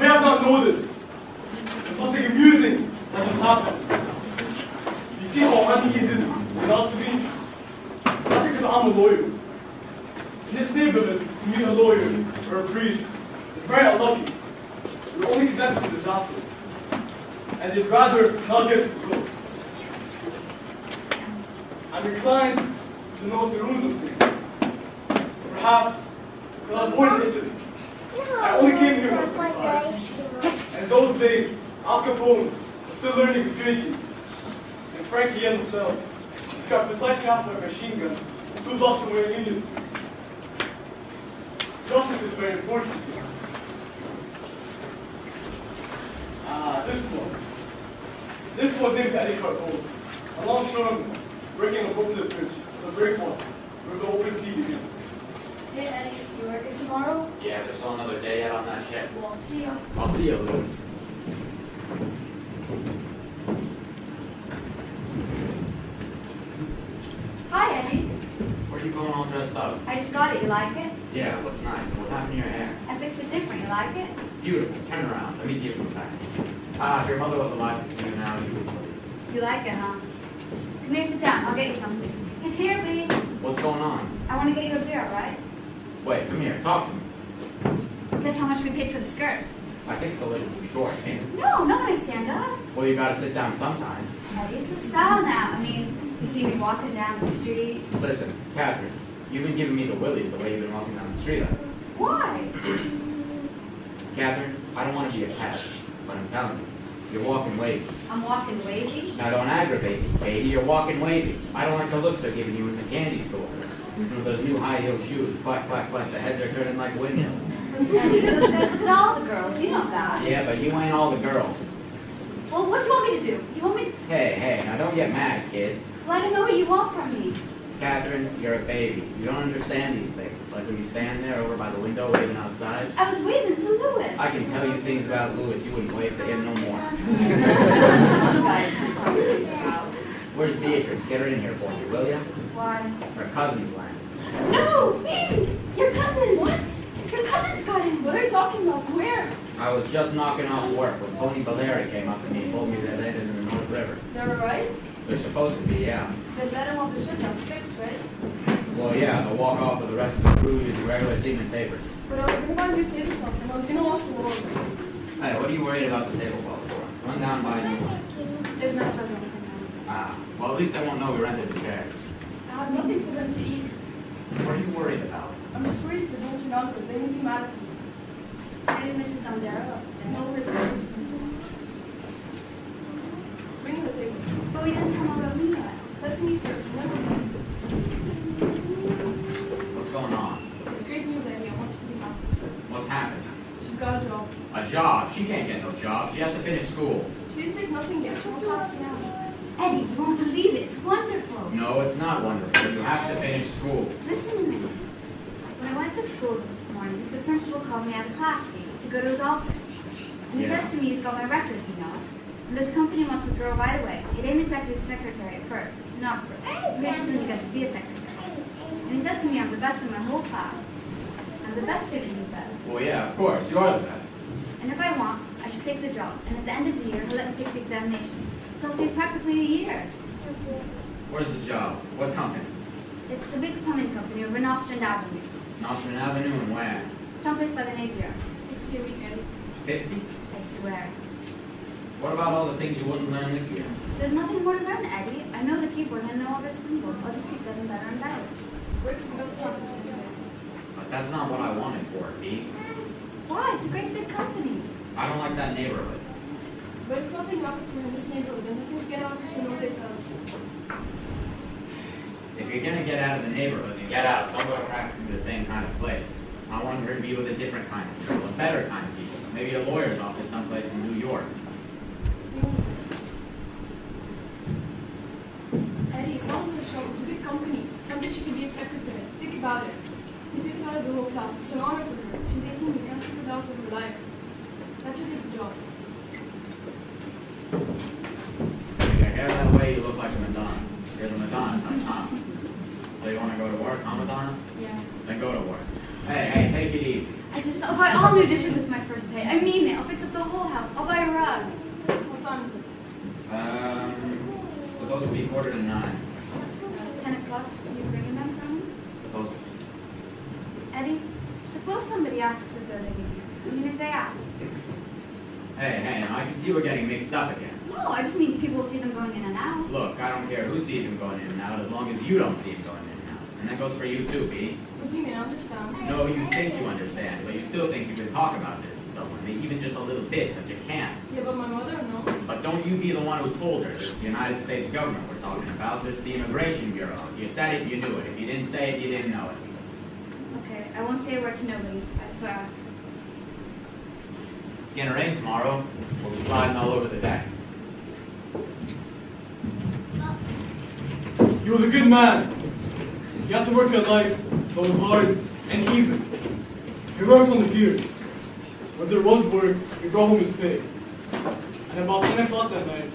may have not noticed, but something amusing that just happened. You see how uneasy it ought to be? That's because I'm a lawyer. In this neighborhood, to meet a lawyer or a priest is very unlucky. You're only connected to disaster. And you'd rather not get too close. I'm inclined to know the rules of things. Perhaps because I was born in Italy. I only came here when I was 5. And in those days, Al Capone was still learning graffiti. And Frankie and himself, he's got precisely after a machine gun, 2 blocks from where Union Street. Justice is very important to me. This one name's Eddie Carbone. A longshoreman breaking a Brooklyn bridge, the breakwater, where the open sea begins. Hey Eddie, you working tomorrow? Yeah, there's still another day out on that ship. Well, see ya. I'll see you, Louis. Hi Eddie. Where are you going all dressed up? I just got it. You like it? Yeah, it looks nice. What happened to your hair? I fixed it different. You like it? Beautiful. Turn around. Let me see it from the back. Ah, if your mother was alive to see you now, you would. You like it, huh? Come here, sit down. I'll get you something. It's here, Lee. What's going on? I want to get you a beer, all right? Wait, come here. Talk to me. Guess how much we paid for the skirt? I think it's a little too short, ain't it? No, nobody stand up. Well, you gotta sit down sometime. Eddie, it's a style now. I mean, you see me walking down the street. Listen, Catherine, you've been giving me the willies the way you've been walking down the street. Why? Catherine, I don't want to be a pest, but I'm telling you, you're walking wavy. I'm walking wavy. Now don't aggravate me, Katie. You're walking wavy. I don't like the looks they're giving you in the candy store. With those new high-heel shoes, clack, clack, clack. The heads are turning like windmills. Eddie, those guys look at all the girls. You know that. Yeah, but you ain't all the girls. Well, what do you want me to do? You want me to... Hey, now don't get mad, kid. Well, I don't know what you want from me. Catherine, you're a baby. You don't understand these things. Like when you stand there over by the window waving outside. I was waving to Louis. I can tell you things about Louis you wouldn't wave to him no more. Where's Beatrice? Get her in here for me, will ya? Why? Her cousin's land. No, me! Your cousin! What? Your cousin's got him! What are you talking about? Where? I was just knocking off work when Tony Valeri came up to me and told me they landed in the North River. They're right? They're supposed to be, yeah. They let him off the ship, that's fixed, right? Well, yeah, they'll walk off with the rest of the crew using regular seaman papers. But I was gonna buy a new tablecloth and I was gonna wash the walls. Hey, what are you worried about the tablecloth for? Run down by you. There's no such thing. Ah, well, at least they won't know we rented the chairs. I have nothing for them to eat. What are you worried about? I'm just worried for don't your uncle. They need to be mad at me. Maybe Mrs. Dondero. No, it's not. Bring the table. But we didn't tell them about me yet. Let's meet first and then we'll talk. What's going on? It's great news, Eddie. I want you to be happy. What's happened? She's got a job. A job? She can't get no job. She has to finish school. She didn't take nothing yet. She wants to ask me out. Eddie, you won't believe it. It's wonderful. No, it's not wonderful. You have to finish school. Listen to me. When I went to school this morning, the principal called me out of class to go to his office. And he says to me he's got my records, you know. And this company wants a girl right away. It ain't exactly a secretary at first. It's not for maybe as soon as he gets to be a secretary. And he says to me I'm the best in my whole class. I'm the best student, he says. Well, yeah, of course. You are the best. And if I want, I should take the job. And at the end of the year, he'll let me take the examinations. So I'll save practically a year. Where's the job? What company? It's a big plumbing company over Nostrand Avenue. Nostrand Avenue and where? Someplace by the Napier. It's your weekend. 50? I swear. What about all the things you wouldn't learn this year? There's nothing more to learn, Eddie. I know the keyboard and I know all the symbols. I'll just keep getting better and better. Work is the best practice in the world. But that's not what I wanted for it, Pete. Why? It's a great big company. I don't like that neighborhood. But if nothing happens to her in this neighborhood, then we can get out to no place else. If you're gonna get out of the neighborhood, then get out. Don't go practically to the same kind of place. I want her to be with a different kind of people, a better kind of people. Maybe a lawyer's office someplace in New York. Eddie, it's not in the show. It's a big company. Someday she could be a secretary. Think about it. You picked out of the whole class. It's an honor for her. She's 18. You can't keep her down of her life. Let her take the job. With your hair that way, you look like a Madonna. You're the Madonna, not Tom. So you want to go to work, huh, Madonna? Yeah. Then go to work. Hey, take it easy. I just I'll buy all new dishes with my first pay. I mean it. I'll fix up the whole house. I'll buy a rug. What time is it? Supposed to be 8:45. 10 o'clock. Are you bringing them from me? Supposed to. Eddie, suppose somebody asks if they're living here. I mean, if they ask. Hey, now I can see we're getting mixed up again. No, I just mean people see them going in and out. Look, I don't care who sees him going in and out as long as you don't see him going in and out. And that goes for you too, B. What do you mean? I understand. No, you think you understand, but you still think you can talk about this with someone, even just a little bit, but you can't. Yeah, but my mother, no. But don't you be the one who told her. This is the United States government we're talking about. This is the Immigration Bureau. If you said it, you knew it. If you didn't say it, you didn't know it. Okay, I won't say a word to nobody. I swear. It's gonna rain tomorrow. We'll be sliding all over the decks. He was a good man. He had to work at life that was hard and even. He worked on the pier. When there was work, he brought home his pay. And about 10 o'clock that night,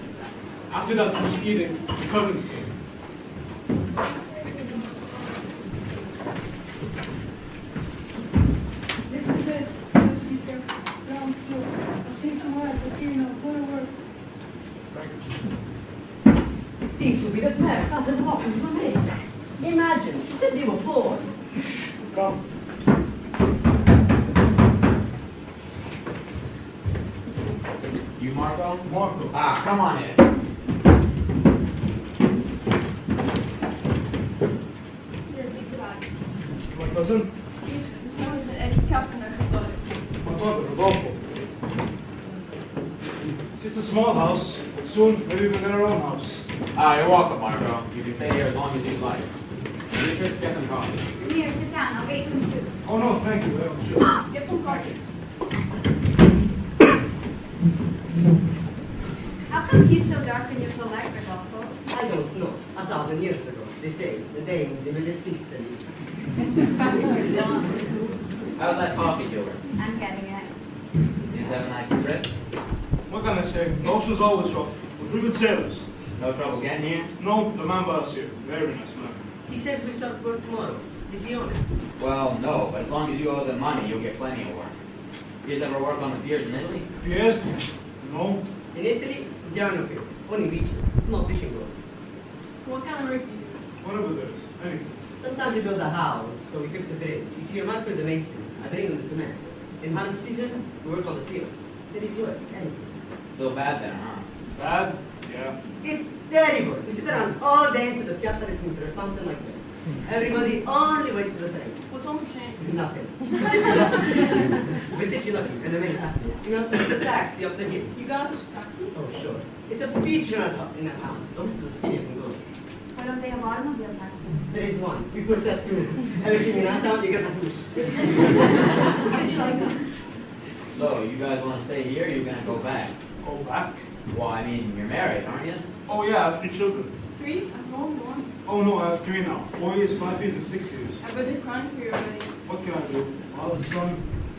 after that finished eating, the cousins came. This is it, Mr. Speaker. Ground floor. I'll see you tomorrow at the piano. Go to work. This will be the first doesn't happen to me. Imagine, she said they were bored. Come. You, Marco? Marco. Ah, come on in. Here, take the bag. My cousin? This man is Eddie Captain, that's his daughter. My brother, Rodolfo. It's a small house, but soon maybe we'll get our own house. Ah, you're welcome, Marco. You can stay here as long as you'd like. Beatrice, get some coffee. Here, sit down. I'll get you some soup. Oh no, thank you very much. Get some coffee. How come he's so dark and you're so light, Rodolfo? I don't know. 1,000 years ago, they say the day when they will exist. How's that coffee doing? I'm getting it. Did you have a nice trip? What can I say? The ocean's always rough. We're good sailors. No trouble getting here? No, the man brought us here. Very nice man. He says we start work tomorrow. Is he honest? Well, no, but as long as you owe them money, you'll get plenty of work. You guys ever work on the piers in Italy? Yes? No? In Italy, there are no piers, only beaches, small fishing boats. So what kind of work do you do? Whatever there is. Anything. Sometimes we build a house, so we fix a bridge. You see, your Marco is a mason. I bring him the cement. In harvest season, we work on the field. Then he's work, anything. Still bad then, huh? Bad? Yeah. It's terrible. We sit around all day into the piazza listening to the fountain like this. Everybody only waits for the train. What's on the chain? Nothing. British lucky, and the main passenger. You have to take the taxi up the hill. You got a taxi? Oh, sure. It's a beach in a town. Don't miss the skinny can go. Why don't they have automobile taxis? There is one. We push that through. Everything in our town, you get the push. How did you like that? So, you guys want to stay here or you're going to go back? Go back? Well, I mean, you're married, aren't you? Oh yeah, I have 3 children. 3? I've only one. Oh no, I have 3 now. 4 years, 5 years, and 6 years. I bet they're crying for you already. What can I do? Well, the son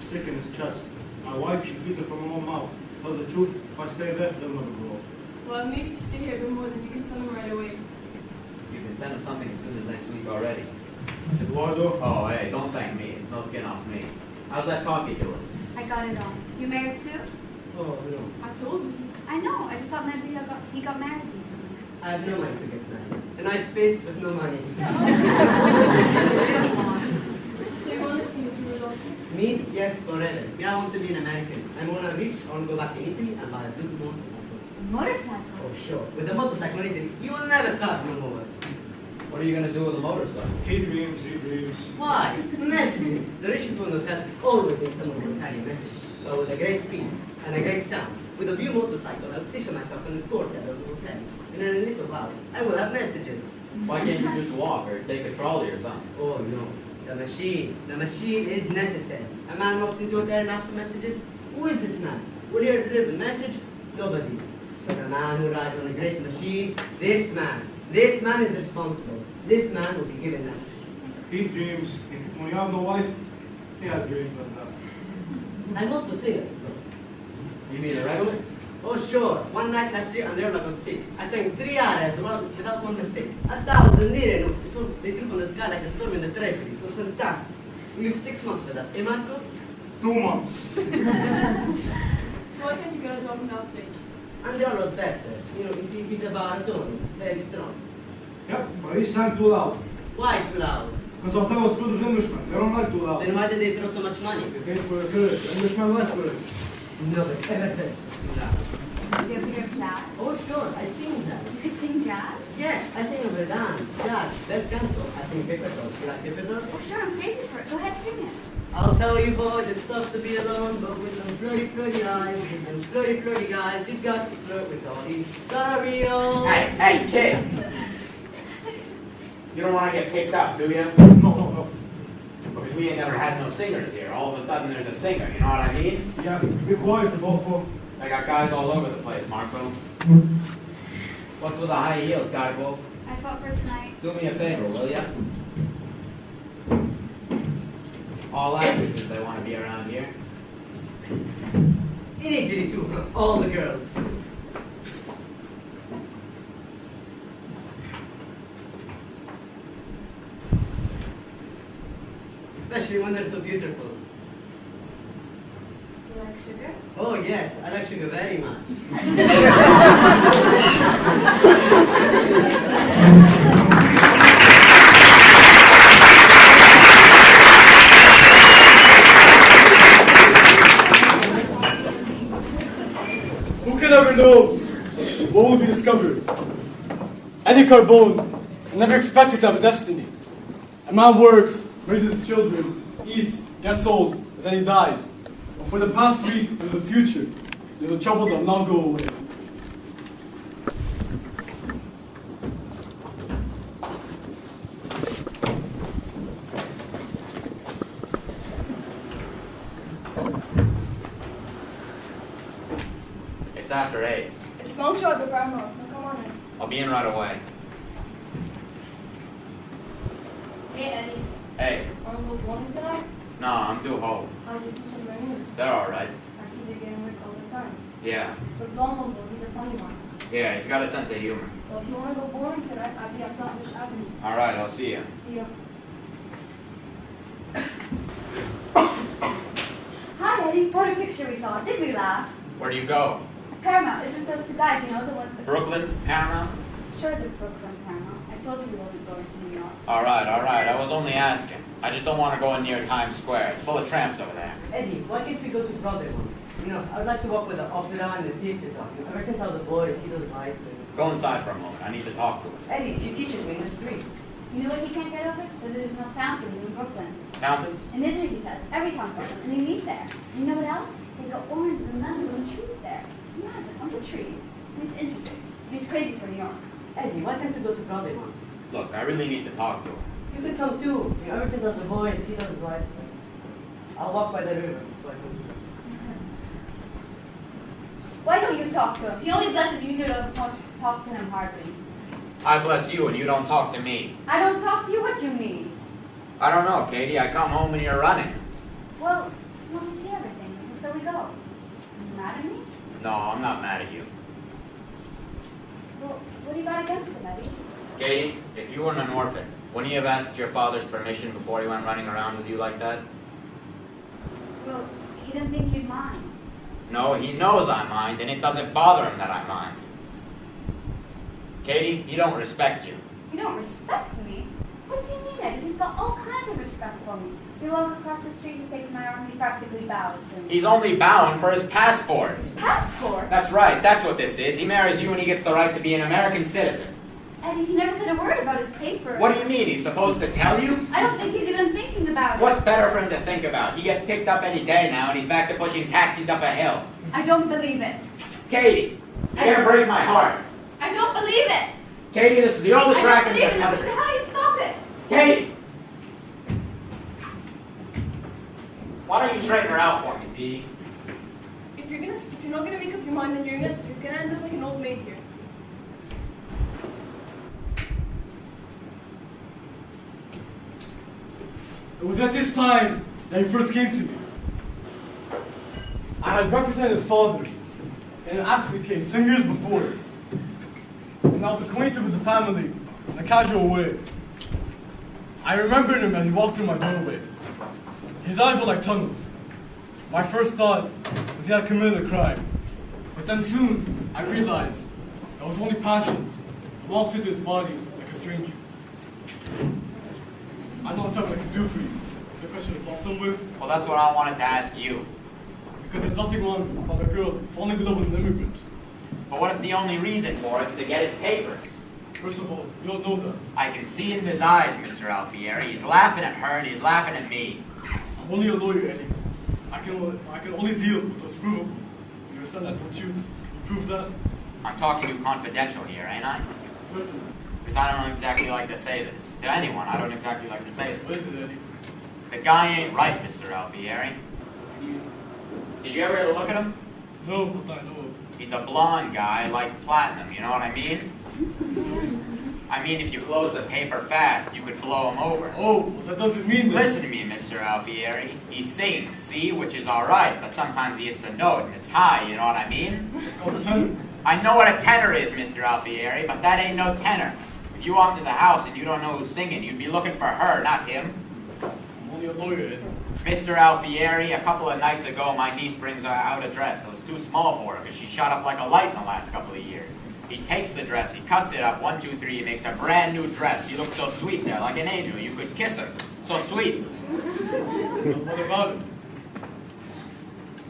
is sick in his chest. My wife, she beats it from her own mouth. Tell the truth, if I stay there, they'll never grow up. Well, maybe if you stay here a bit more, then you can send them right away. You can send them something as soon as next week already. Eduardo? Oh, hey, don't thank me. It's no skin off me. How's that coffee doing? I got it all. You married too? Oh, no. I told you. I know. I just thought maybe he got married recently. I have no money to get married. A nice space, but no money. So you want to see me to Rudolph? Me? Yes, forever. Yeah, I want to be an American. I want to reach, I want to go back to Italy and buy a good motorcycle. Motorcycle? Oh, sure. With a motorcycle in Italy, you will never start no more. What are you going to do with a motorcycle? He dreams, he dreams. Why? Messages. The rich people in the past always think someone will carry a message. So with a great speed and a great sound, with a view motorcycle, I'll position myself in the courtyard of the hotel. And in a little while, I will have messages. Why can't you just walk or take a trolley or something? Oh no. The machine is necessary. A man walks into a hotel and asks for messages. Who is this man? Will he deliver the message? Nobody. But a man who rides on a great machine, this man is responsible. This man will be given that. He dreams. When you have no wife, he has dreams like that. I'm also single. You mean a regular? Oh sure. One night last year and they're not on sick. I think 3 hours without one mistake. 1,000 lire notes. They threw from the sky like a storm in the treasury. It was fantastic. We lived 6 months for that. Eh, Marco? 2 months. in that place. And they're not better. You know, he's a baritone, very strong. Yep, but he sang too loud. Why too loud? Because I thought I was good with Englishmen. They don't like too loud. Then why did they throw so much money? They paid for courage. Englishmen like courage. Nobody ever said too loud. Do you ever hear of jazz? Oh, sure, I sing that. You could sing jazz? Yes, I sing over dance, jazz, bel canto. I sing paper dolls. You like paper dolls? Oh, sure, I'm crazy for it. Go ahead, sing it. I'll tell you, boys, it's tough to be alone, but with them flirty eyes, with them flirty guys, you've got to flirt with all these stereo. Hey, kid! You don't want to get picked up, do you? No. Because we ain't never had no singers here. All of a sudden there's a singer, you know what I mean? Yeah, be quiet, the both of them. I got guys all over the place, Marco. What's with the high heels, guy Wolf? I fought for tonight. Do me a favor, will ya? All actresses, they want to be around here. Itty too, all the girls. Especially when they're so beautiful. Do you like sugar? Oh yes, I like sugar very much. Who can ever know what will be discovered? Eddie Carbone never expected to have a destiny. A man works, raises children, eats, gets old, and then he dies. But for the past week, there's a future. There's a trouble that will not go away. It's after 8. It's long shot, the grandma. Now come on in. I'll be in right away. Hey, Eddie. Hey, Want to go bowling tonight? no, I'm due home. How's your piece of learning? They're alright. I see they're getting work all the time. Yeah. But Blumble, he's a funny one. Yeah, he's got a sense of humor. Well, if you want to go bowling tonight, I'll be at Flatbush Avenue. Alright, I'll see you. See ya. Hi, Eddie. What a picture we saw. Did we laugh? Where do you go? Paramount. Isn't those two guys, you know, the ones that... Brooklyn? Paramount? Sure, the Brooklyn Paramount. I told you we wasn't going to New York. Alright. I was only asking. I just don't want to go in near Times Square. It's full of tramps over there. Eddie, why can't we go to Broadway once? You know, I'd like to walk with the opera and the theater talk. Ever since I was a boy, I see those lights. Go inside for a moment. I need to talk to her. Eddie, she teaches me in the streets. You know what he can't get over? That there's no fountains in Brooklyn. Fountains? In Italy, he says. Every town's Brooklyn. And they meet there. And you know what else? They got oranges and lemons on the trees there. Imagine, on the trees. And it's interesting. And it's crazy for New York. Eddie, why can't we go to Broadway once? Look, I really need to talk to her. You could come too. You know, ever since I was a boy, I see those lights. I'll walk by the river so I can... Why don't you talk to him? He only blesses you. You don't talk to him hardly. I bless you and you don't talk to me. I don't talk to you. What do you mean? I don't know, Katie. I come home and you're running. Well, you want to see everything, and so we go. Are you mad at me? No, I'm not mad at you. Well, what do you got against him, Eddie? Katie, if you weren't an orphan, wouldn't you have asked your father's permission before he went running around with you like that? Well, he didn't think you'd mind. No, he knows I mind, and it doesn't bother him that I mind. Katie, he don't respect you. You don't respect me? What do you mean, Eddie? He's got all kinds of respect for me. You walk across the street, he takes my arm, he practically bows to me. He's only bowing for his passport. His passport? That's right, that's what this is. He marries you and he gets the right to be an American citizen. Eddie, he never said a word about his paper. What do you mean? He's supposed to tell you? I don't think he's even thinking about it. What's better for him to think about? He gets picked up any day now and he's back to pushing taxis up a hill. I don't believe it. Katie, you're gonna break my heart. I don't believe it. Katie, this is the oldest I don't racket in believe the it. No matter country. how you stop it. Katie! Why don't you straighten her out for me, Dee? If you're not gonna make up your mind, then you're gonna end up like an old maid here. It was at this time that he first came to me. I had represented his father in an accident case some years before, and I was acquainted with the family in a casual way. I remembered him as he walked through my doorway. His eyes were like tunnels. My first thought was he had committed a crime. But then soon, I realized that was only passion. I walked into his body like a stranger. I know something I can do for you. Is the question about somewhere? Well, that's what I wanted to ask you. Because there's nothing wrong about a girl falling in love with an immigrant. But what if the only reason for it is to get his papers? First of all, you don't know that. I can see in his eyes, Mr. Alfieri. He's laughing at her and he's laughing at me. I'm only a lawyer, Eddie. I can only deal with what's provable. You understand that, don't you? You prove that? I'm talking to you confidential here, ain't I? Certainly. Because I don't exactly like to say this. To anyone, I don't exactly like to say What this. is it, Eddie? The guy ain't right, Mr. Alfieri. Did you ever look at him? No, but I know of. He's a blonde guy, like platinum, you know what I mean? I mean, if you close the paper fast, you could blow him over. Oh, well, that doesn't mean that. Listen to me, Mr. Alfieri. He sings, see, which is all right, but sometimes he hits a note and it's high, you know what I mean? It's called a tenor. I know what a tenor is, Mr. Alfieri, but that ain't no tenor. If you walk into the house and you don't know who's singing, you'd be looking for her, not him. I'm only a lawyer, Eddie. Mr. Alfieri, a couple of nights ago, my niece brings out a dress that was too small for her because she shot up like a light in the last couple of years. He takes the dress, he cuts it up, 1, 2, 3, he makes a brand new dress. She looks so sweet there, like an angel. You could kiss her. So sweet. Well, what about it?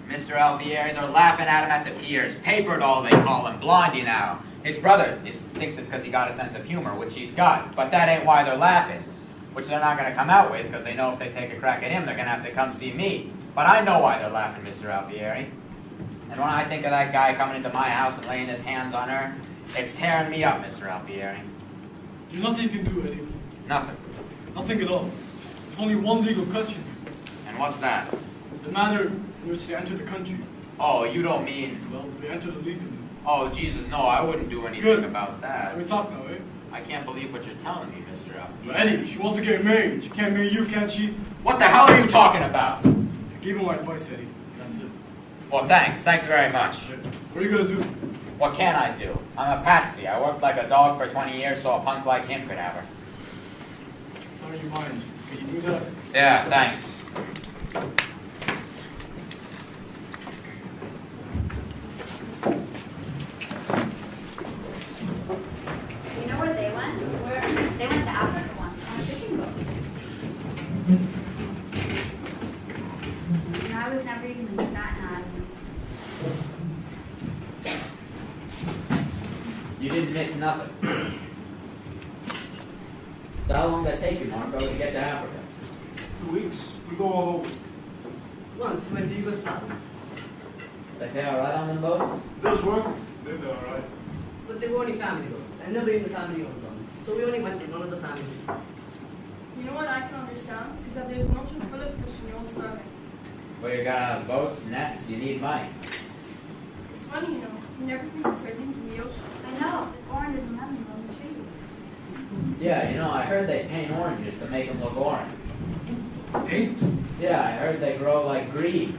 Mr. Alfieri, they're laughing at him at the piers. Papered all they call him, Blondie now. His brother thinks it's because he got a sense of humor, which he's got. But that ain't why they're laughing. Which they're not going to come out with, because they know if they take a crack at him, they're going to have to come see me. But I know why they're laughing, Mr. Alfieri. And when I think of that guy coming into my house and laying his hands on her, it's tearing me up, Mr. Alfieri. There's nothing you can do, Eddie. Nothing. Nothing at all. There's only one legal question here. And what's that? The manner in which they enter the country. Oh, you don't mean... Well, they enter the legally. Oh, Jesus, no, I wouldn't do anything Good. about that. Let me talk now, eh? I can't believe what you're telling me, Mr. But Alfieri. Eddie, she wants to get married. She can't marry you, can't she? What the hell are you talking about? I gave her my advice, Eddie. That's it. Well, thanks. Thanks very much. What are you gonna do? What can I do? I'm a patsy. I worked like a dog for 20 years so a punk like him could have her. Tell me your mind. Can you do that? Yeah, thanks. You know where they went? Where? They went to Africa once on a fishing boat. And I was never even in Staten Island. You didn't miss nothing. So how long did it take you, Marco, to get to Africa? 2 weeks. We go all over. Once we went to Yugoslavia, They pay all right on them boats? Does work? They're all right. but they were only family boats, and nobody in the family owned them. So we only went with none of the family. You know what I can understand? Is that there's an ocean full of fish and you're all starving. Well, you gotta have boats, nets, you need money. It's funny, you know. You never think of sardines in the ocean. I know, it's like oranges and lemons on the trees. Yeah, you know, I heard they paint oranges to make them look orange. Ain't? Yeah, I heard they grow like green.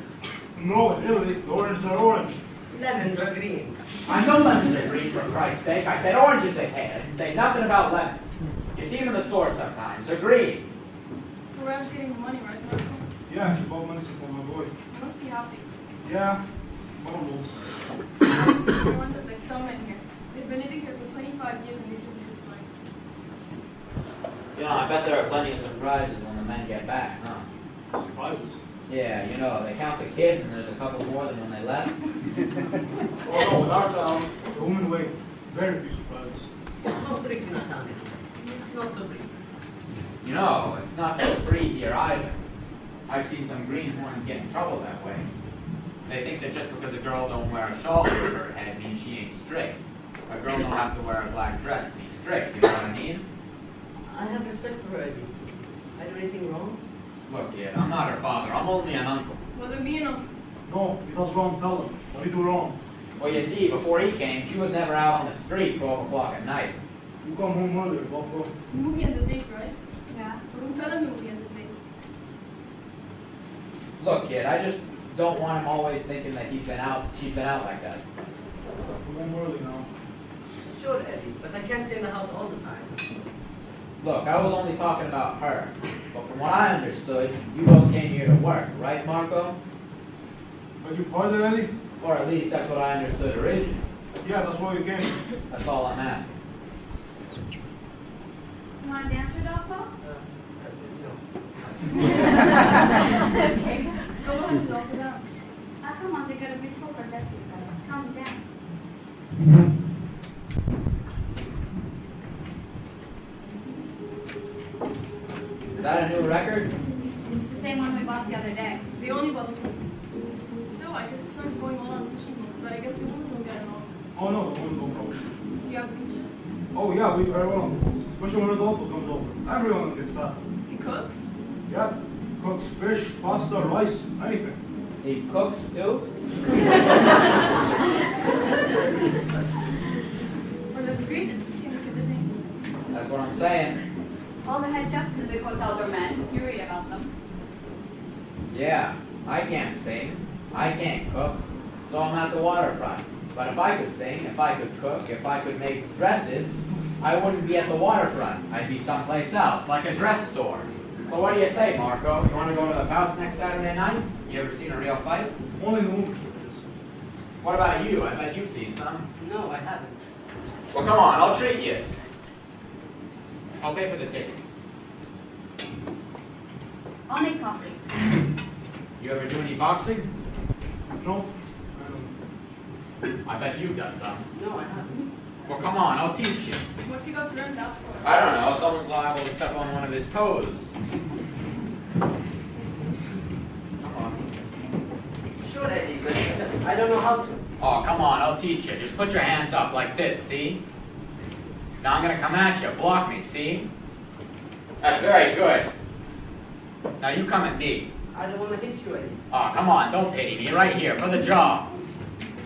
No, in Italy, the oranges are orange. Lemons are green. I know lemons are green, for Christ's sake. I said oranges they had. I didn't say nothing about lemons. You see them in the store sometimes. They're green. So we're actually getting the money, right, Marco? Yeah, she bought medicine for my boy. You must be happy. Yeah, almost. You want to like some men here. They've been living here for 25 years and they took this advice. You know, I bet there are plenty of surprises when the men get back, huh? Surprises. Yeah, you know, they count the kids and there's a couple more than when they left. Oh no, in our town, the women wait. Very few surprises. It's not strict in our town. It's not so free. You know, it's not so free here either. I've seen some greenhorns get in trouble that way. They think that just because a girl don't wear a shawl over her head means she ain't strict. A girl don't have to wear a black dress to be strict, you know what I mean? I have respect for her, Eddie. I do anything wrong? Look, kid, I'm not her father. I'm only an uncle. Well, then be an uncle. No, he does wrong, tell him. What he do wrong? Well, you see, before he came, she was never out on the street 12 o'clock at night. You come home earlier, Buffalo. The movie and the date, right? Yeah. Well, then tell him the movie and the date. Look, kid, I just don't want him always thinking that she's been out like that. We're home early now. Sure, Eddie, but I can't stay in the house all the time. Look, I was only talking about her. But from what I understood, you both came here to work, right, Marco? Beg your pardon, Eddie? Or at least that's what I understood originally. Yeah, that's why we came. That's all I'm asking. You want to dance, Rodolfo? No. Okay. Go on, Rodolfo, dance. Ah, come on, they got a beautiful project. Come dance. Is that a new record? It's the same one we bought the other day. The only one. So I guess the sun's going on the fishing boat, but I guess the women don't get along. Oh no, the women don't come. Do you have a kitchen? Oh yeah, we very well. Especially when Rodolfo comes over. Everyone gets fat. He cooks? Yeah, cooks fish, pasta, rice, anything. He cooks too? Well, that's great. It's can look at the thing. That's what I'm saying. All the head chefs in the big hotels are men. You read about them. Yeah, I can't sing. I can't cook. So I'm at the waterfront. But if I could sing, if I could cook, if I could make dresses, I wouldn't be at the waterfront. I'd be someplace else, like a dress store. So what do you say, Marco? You want to go to the Bouts next Saturday night? You ever seen a real fight? Only the women. What about you? I bet you've seen some. No, I haven't. Well, come on, I'll treat you. I'll pay for the tickets. I'll make coffee. You ever do any boxing? No? I bet you've done some. No, I haven't. Well, come on, I'll teach you. What's he got to learn that for? I don't know, someone's liable to step on one of his toes. Come on. Sure, Eddie, but I don't know how to. Oh, come on, I'll teach you. Just put your hands up like this, see? Now I'm going to come at you. Block me, see? That's very good. Now you come at me. I don't want to hit you, Eddie. Oh, come on, don't pity me. Right here, for the jaw.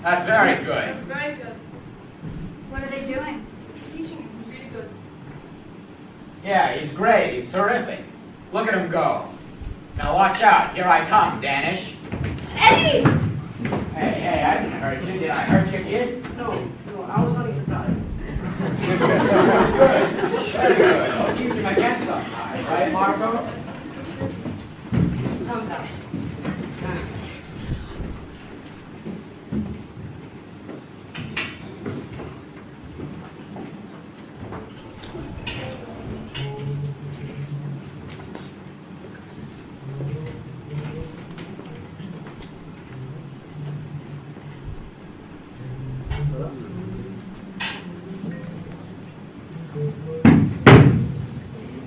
That's very good. That's very good. What are they doing? He's teaching him. He's really good. Yeah, he's great. He's terrific. Look at him go. Now watch out. Here I come, Danish. Eddie! Hey, I didn't hurt you. Did I hurt you, kid? No, I was only surprised. Good. Very good. I'll teach him again sometime. Right, Marco? Thumbs up.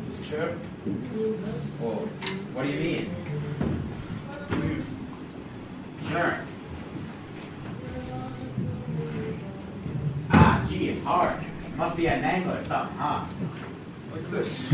This chair? Well, what do you mean? Sure. Ah, gee, it's hard. It must be an angle or something, huh? Like this.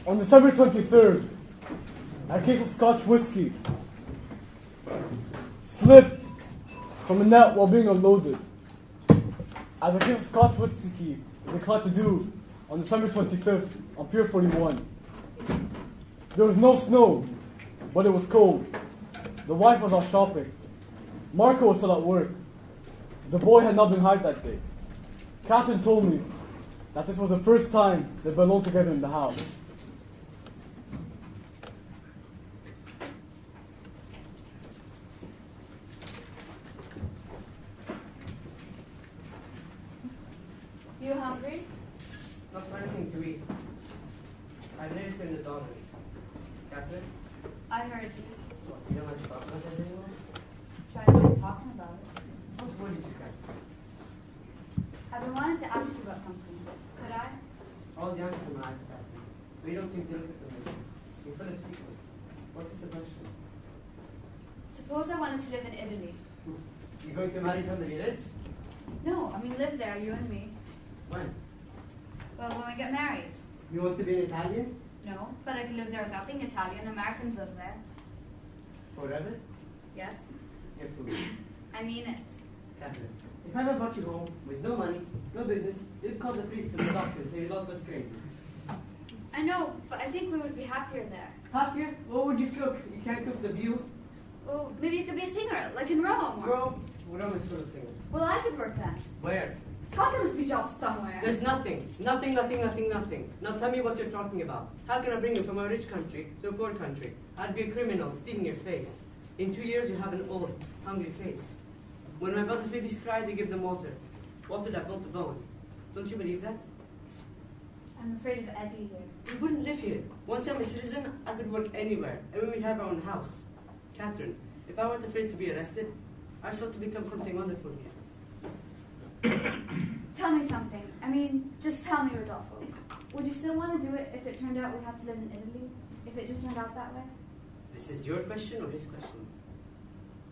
On December 23rd, a case of Scotch whiskey slipped from the net while being unloaded. As a case of Scotch whiskey is inclined to do on December 25th on Pier 41. There was no snow, but it was cold. The wife was out shopping. Marco was still at work. The boy had not been hired that day. Catherine told me that this was the first time they'd been alone together in the house. You hungry? Not for anything to eat. I live in the dormitory. Catherine? I heard you. What, you don't want to talk about that anymore? Tried to talking about it. What worries you, Catherine? I've been wanting to ask you about something. Could I? All the answers are nice, Catherine. We don't seem to look at them. You're full of secrets. What is the question? Suppose I wanted to live in Italy. You're going to marry somebody rich? No, I mean live there, you and me. When? Well, when we get married. You want to be an Italian? No, but I can live there without being Italian. Americans live there. Forever? Yes. You're foolish. I mean it. Catherine, if I ever brought you home with no money, no business, you'd call the priest and the doctor and say his lot was crazy. I know, but I think we would be happier there. Happier? What would you cook? You can't cook the view. Well, maybe you could be a singer, like in Rome. Or... Rome? Rome is full of singers. Well, I could work then. Where? God, there must be jobs somewhere. There's nothing. Nothing, nothing, nothing, nothing. Now tell me what you're talking about. How can I bring you from a rich country to a poor country? I'd be a criminal, stealing your face. In 2 years, you have an old, hungry face. When my brother's babies cry, they give them water. Water that built the bone. Don't you believe that? I'm afraid of Eddie here. We wouldn't live here. Once I'm a citizen, I could work anywhere, and we'd have our own house. Catherine, if I weren't afraid to be arrested, I sought to become something wonderful here. Tell me something. I mean, just tell me, Rodolfo. Would you still want to do it if it turned out we had to live in Italy? If it just turned out that way? This is your question or his question?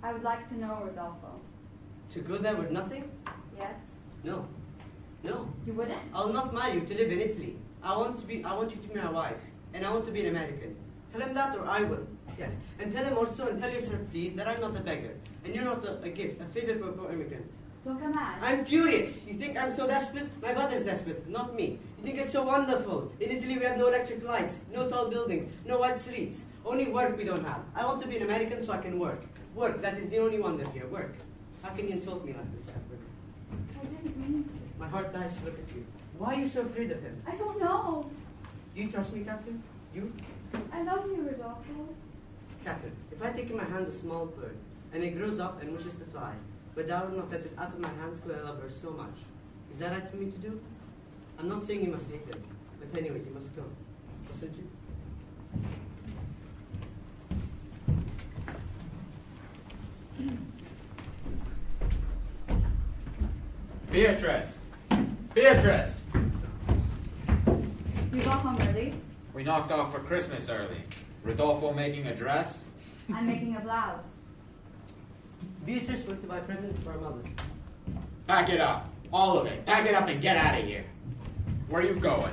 I would like to know, Rodolfo. To go there with nothing? Yes? No. No. You wouldn't? I'll not marry you to live in Italy. I want you to be my wife, and I want to be an American. Tell him that, or I will. Yes. And tell him also, and tell your sir, please, that I'm not a beggar, and you're not a gift, a favor for a poor immigrant. Look, I'm mad. I'm furious. You think I'm so desperate? My brother's desperate, not me. You think it's so wonderful? In Italy we have no electric lights, no tall buildings, no wide streets. Only work we don't have. I want to be an American so I can work. Work, that is the only wonder here. Work. How can you insult me like this, Catherine? I didn't mean to. My heart dies to look at you. Why are you so afraid of him? I don't know. Do you trust me, Catherine? You? I love you, Rodolfo. Catherine, if I take in my hand a small bird, and it grows up and wishes to fly, but I will not let it out of my hands because I love her so much. Is that right for me to do? I'm not saying you must hate him, but anyways, you must go. Mustn't you? Beatrice! Beatrice! You got home early? We knocked off for Christmas early. Rodolfo making a dress? I'm making a blouse. Beatrice went to buy presents for her mother. Pack it up. All of it. Pack it up and get out of here. Where are you going?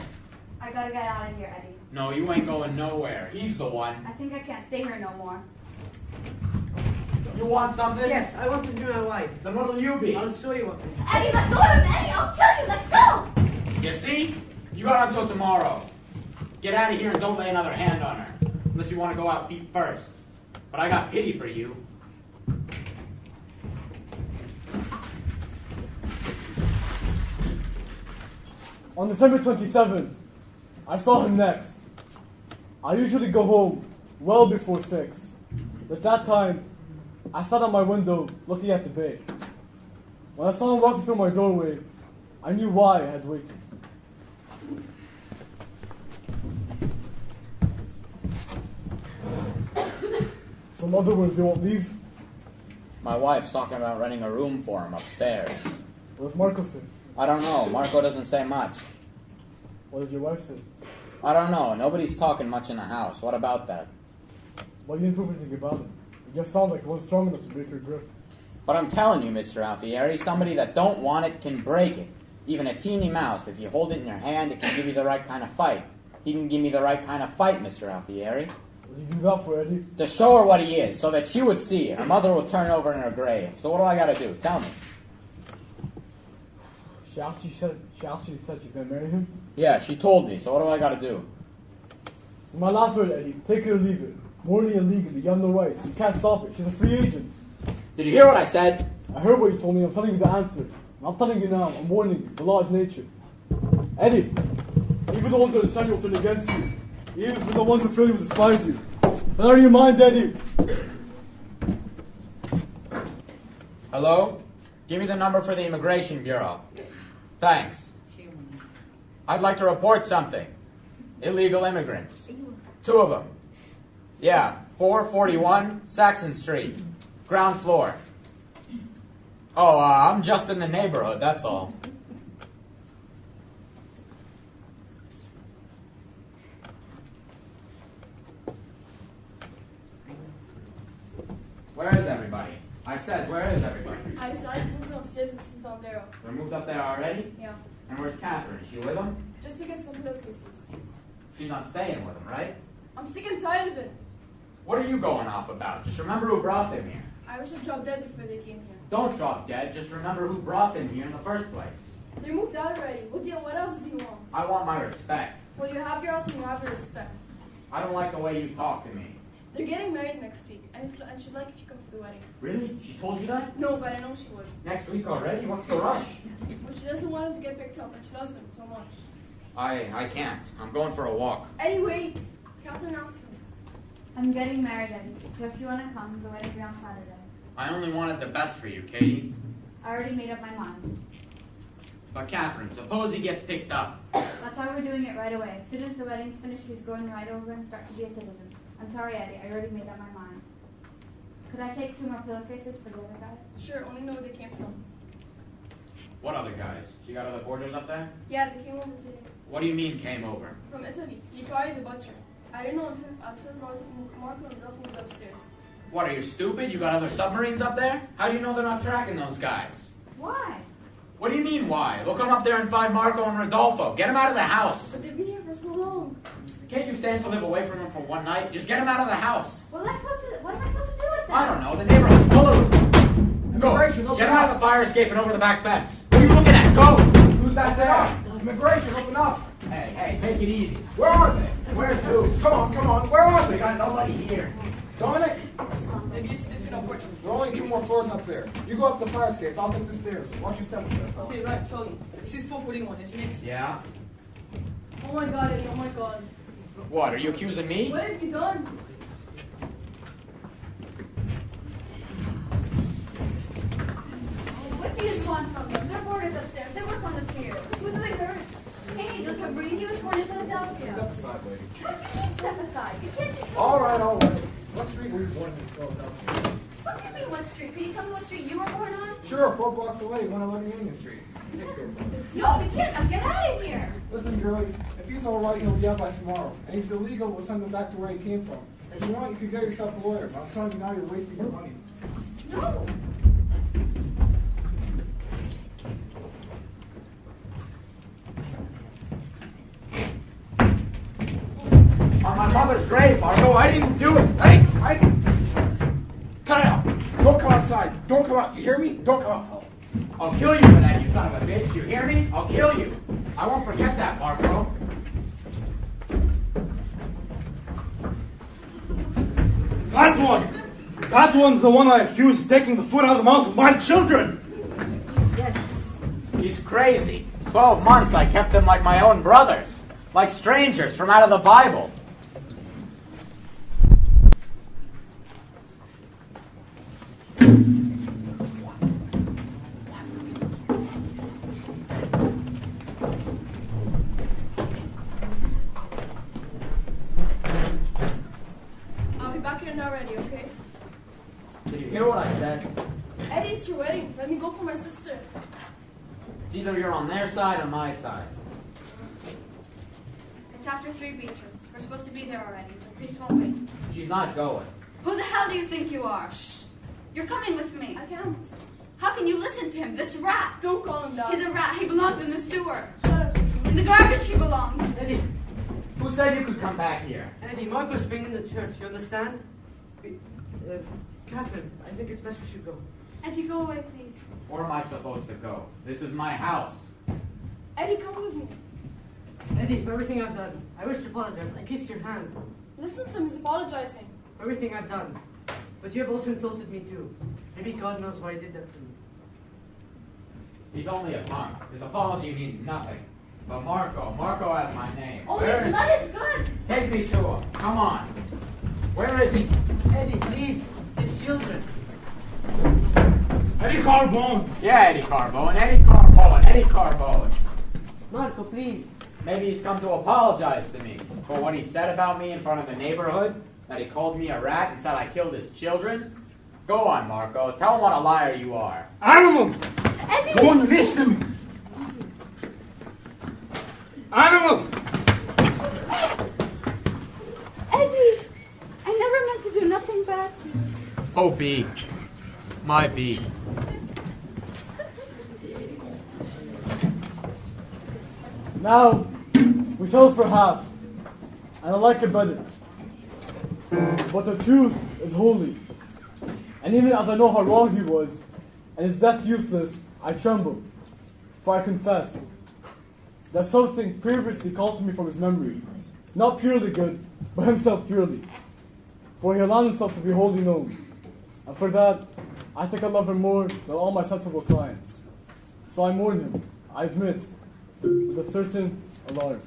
I gotta get out of here, Eddie. No, you ain't going nowhere. He's the one. I think I can't stay here no more. You want something? Yes, I want to be my wife. Then what'll you be? I'll show you what. Eddie, let go of him! Eddie, I'll kill you! Let go! You see? You got until tomorrow. Get out of here and don't lay another hand on her. Unless you want to go out feet first. But I got pity for you. On December 27th, I saw him next. I usually go home well before 6. At that time, I sat at my window looking at the bay. When I saw him walking through my doorway, I knew why I had waited. So in other words, they won't leave? My wife's talking about renting a room for him upstairs. What does Marco say? I don't know. Marco doesn't say much. What does your wife say? I don't know. Nobody's talking much in the house. What about that? Why you didn't prove anything about him? It just sounds like he wasn't strong enough to break your grip. But I'm telling you, Mr. Alfieri, somebody that don't want it can break it. Even a teeny mouse, if you hold it in your hand, it can give you the right kind of fight. He can give me the right kind of fight, Mr. Alfieri. What did you do that for, Eddie? To show her what he is, so that she would see it. Her mother would turn over in her grave. So what do I gotta do? Tell me. She actually said she's going to marry him? Yeah, she told me, so what do I gotta do? My last word, Eddie. Take it or leave it. Morally and legally, you have no rights. You can't stop it. She's a free agent. Did you hear what I said? I heard what you told me. I'm telling you the answer. I'm telling you now. I'm warning you. The law is nature. Eddie, even the ones that decide will turn against you. Even the ones who feel you will despise you. But out of your mind, Eddie. Hello? Give me the number for the Immigration Bureau. Thanks. I'd like to report something. Illegal immigrants. 2 of them. Yeah, 441 Saxon Street. Ground floor. Oh, I'm just in the neighborhood, that's all. Where is everybody? I said, where is everybody? I decided to move them upstairs with Mrs. Dondero. They're moved up there already? Yeah. And where's Catherine? Is she with them? Just to get some pillowcases. She's not staying with them, right? I'm sick and tired of it. What are you going off about? Just remember who brought them here. I wish I dropped dead before they came here. Don't drop dead, just remember who brought them here in the first place. They moved out already. What else do you want? I want my respect. Well, you have your house and you have your respect. I don't like the way you talk to me. They're getting married next week, and she'd like if you come to the wedding. Really? She told you that? No, but I know she would. Next week already? What's the rush? But she doesn't want him to get picked up, and she loves him so much. I can't. I'm going for a walk. Eddie, wait! Catherine asked me. I'm getting married, Eddie. So if you want to come, the wedding will be on Saturday. I only wanted the best for you, Katie. I already made up my mind. But Catherine, suppose he gets picked up. That's why we're doing it right away. As soon as the wedding's finished, he's going right over and start to be a citizen. I'm sorry, Eddie. I already made up my mind. Could I take 2 more pillowcases for the other guy? Sure, only know where they came from. What other guys? She got other boarders up there? Yeah, they came over today. What do you mean came over? From Italy. He probably the butcher. I didn't know until Marco and Duff moved upstairs. What, are you stupid? You got other submarines up there? How do you know they're not tracking those guys? Why? What do you mean, why? They'll come up there and find Marco and Rodolfo. Get them out of the house. But they've been here for so long. Can't you stand to live away from them for one night? Just get them out of the house. What am I supposed to do with that? I don't know. The neighborhood's full of them. Go. Get them out of the fire escape and over the back fence. What are you looking at? Go. Who's that there? Immigration, open up. Hey, take it easy. Where are they? Where's who? Come on, where are We they? got nobody here. Dominic, Maybe it's gonna work. there are only 2 more floors up there. You go up the fire escape, I'll take the stairs. Watch your step. Okay, right, Charlie. This is 441, isn't it? Yeah? Oh my god, Eddie, oh my god. What, are you accusing me? What have you done? What do you want from them? They're boarders upstairs. They work on the pier. Who do they hurt? Hey, the submarine, he was born in Step Philadelphia. aside, lady. What do you mean step aside? You can't just... All right. What street were you born in Philadelphia? What do you mean what street? Can you tell me what street you were born on? Sure, 4 blocks away, 111 Union Street. No, we can't. Now get out of here. Listen, girlie, if he's all right, he'll be out by tomorrow. And he's illegal, we'll send him back to where he came from. If you want, you can get yourself a lawyer, but I'm telling you now, you're wasting your money. No. On my mother's grave, Marco, I didn't do it. Cut it out. Don't come outside. Don't come out. You hear me? Don't come out, fella. I'll kill you for that, you son of a bitch. You hear me? I'll kill you. I won't forget that, Marco. That one's the one I accused of taking the food out of the mouths of my children. Yes. He's crazy. 12 months I kept them like my own brothers. Like strangers from out of the Bible. I'll be back here now ready, okay? Did you hear what I said? Eddie, it's your wedding. Let me go for my sister. It's either you're on their side or my side. It's after 3, Beatrice. We're supposed to be there already. The priest won't wait. She's not going. Who the hell do you think you are? Shh. You're coming with me. I can't. How can you listen to him? This rat. Don't call him that. He's a rat. He belongs in the sewer. Shut up. In the garbage he belongs. Eddie, Who said you could come back here? Eddie, Marco's bringing the church, you understand? Catherine, I think it's best we should go. Eddie, go away, please. Where am I supposed to go? This is my house. Eddie, come with me. Eddie, for everything I've done, I wish to apologize. I kissed your hand. Listen to him. He's apologizing. For everything I've done. But you have also insulted me too. Maybe God knows why he did that to me. He's only a punk. His apology means nothing. But Marco has my name. Oh, Where his is blood is good. Take me to him. Come on. Where is he? Eddie, please. His children. Eddie Carbone. Yeah, Eddie Carbone. Eddie Carbone. Eddie Carbone. Marco, please. Maybe he's come to apologize to me for what he said about me in front of the neighborhood, that he called me a rat and said I killed his children. Go on, Marco. Tell him what a liar you are. Animal. Eddie. Go on, listen to me. Animal. Eddie. I never meant to do nothing bad to you. Oh, B. My B. Now, we sell for half, and I like it better. But the truth is holy. And even as I know how wrong he was, and his death useless, I tremble. For I confess that something previously calls to me from his memory, not purely good, but himself purely. For he allowed himself to be wholly known. And for that, I think I love him more than all my sensible clients. So I mourn him, I admit, with a certain alarm.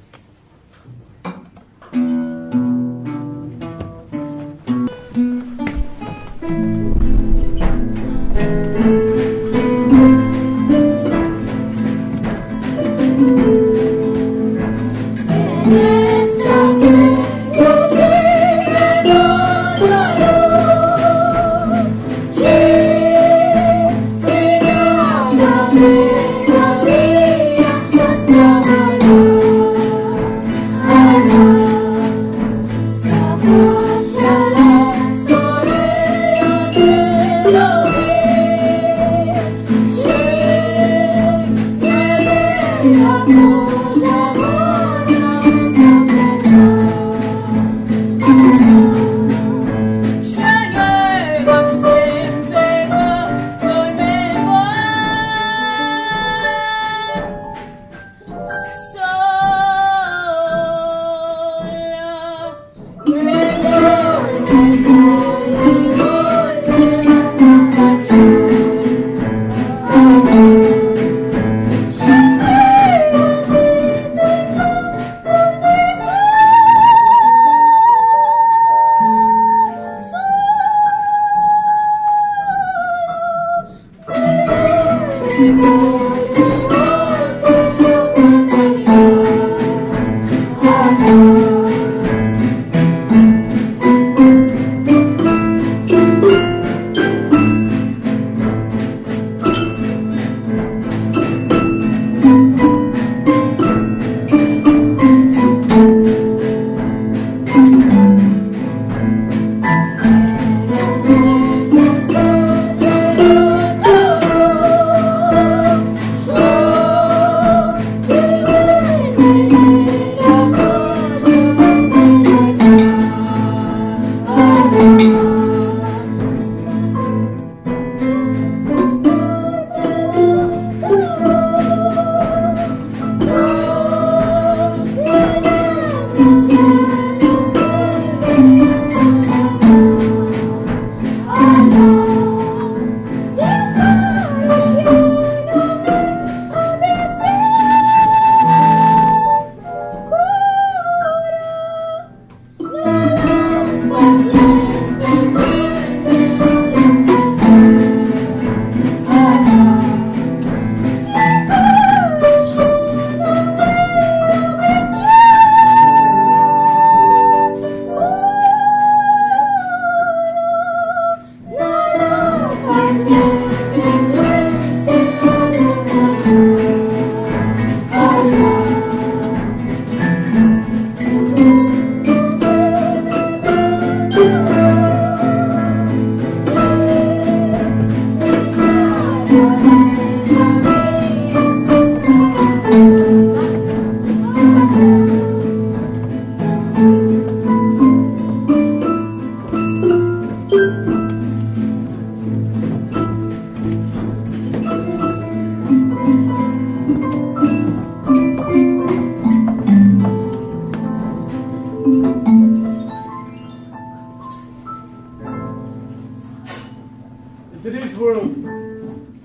today's world,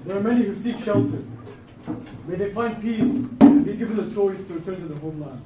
there are many who seek shelter. May they find peace and be given the choice to return to their homeland.